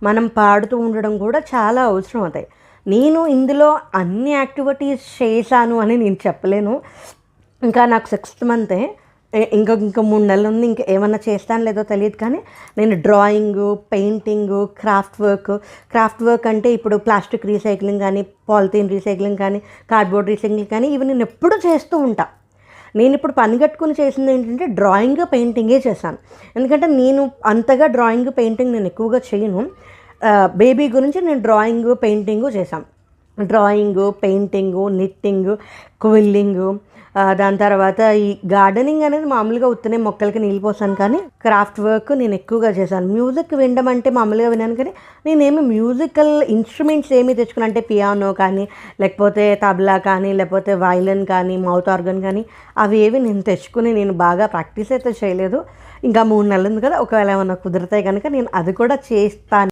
మనం పాడుతూ ఉండడం కూడా చాలా అవసరం అవుతాయి. నేను ఇందులో అన్ని యాక్టివిటీస్ చేశాను అని నేను చెప్పలేను. ఇంకా నాకు 6th మంతే, ఇంకా 3 నెలలు ఉంది. ఇంకా ఏమన్నా చేస్తాను లేదో తెలియదు. కానీ నేను డ్రాయింగు, పెయింటింగు, క్రాఫ్ట్ వర్క్ అంటే ఇప్పుడు ప్లాస్టిక్ రీసైక్లింగ్ కానీ, పాలిథీన్ రీసైక్లింగ్ కానీ, కార్డ్బోర్డ్ రీసైక్లింగ్ కానీ ఇవి నేను ఎప్పుడూ చేస్తూ ఉంటా. నేను ఇప్పుడు పని కట్టుకుని చేసింది ఏంటంటే డ్రాయింగ్, పెయింటింగే చేశాను. ఎందుకంటే నేను అంతగా డ్రాయింగ్, పెయింటింగ్ నేను ఎక్కువగా చేయను. బేబీ గురించి నేను డ్రాయింగు, పెయింటింగు చేశాను. డ్రాయింగు, పెయింటింగు, నిట్టింగు, క్విల్లింగు, దాని తర్వాత ఈ గార్డెనింగ్ అనేది మామూలుగా ఉత్తనే మొక్కలకి నీళ్ళు పోసాను. కానీ క్రాఫ్ట్ వర్క్ నేను ఎక్కువగా చేశాను. మ్యూజిక్ వినడం అంటే మామూలుగా విన్నాను. కానీ నేనేమి మ్యూజికల్ ఇన్స్ట్రుమెంట్స్ ఏమి తెచ్చుకున్నాను అంటే పియానో కానీ, లేకపోతే తబలా కానీ, లేకపోతే వైలిన్ కానీ, మౌత్ ఆర్గన్ కానీ అవి ఏవి నేను తెచ్చుకుని నేను బాగా ప్రాక్టీస్ అయితే చేయలేదు. ఇంకా 3 నెలలు ఉంది కదా, ఒకవేళ ఏమన్నా కుదిరితే కనుక నేను అది కూడా చేస్తాను.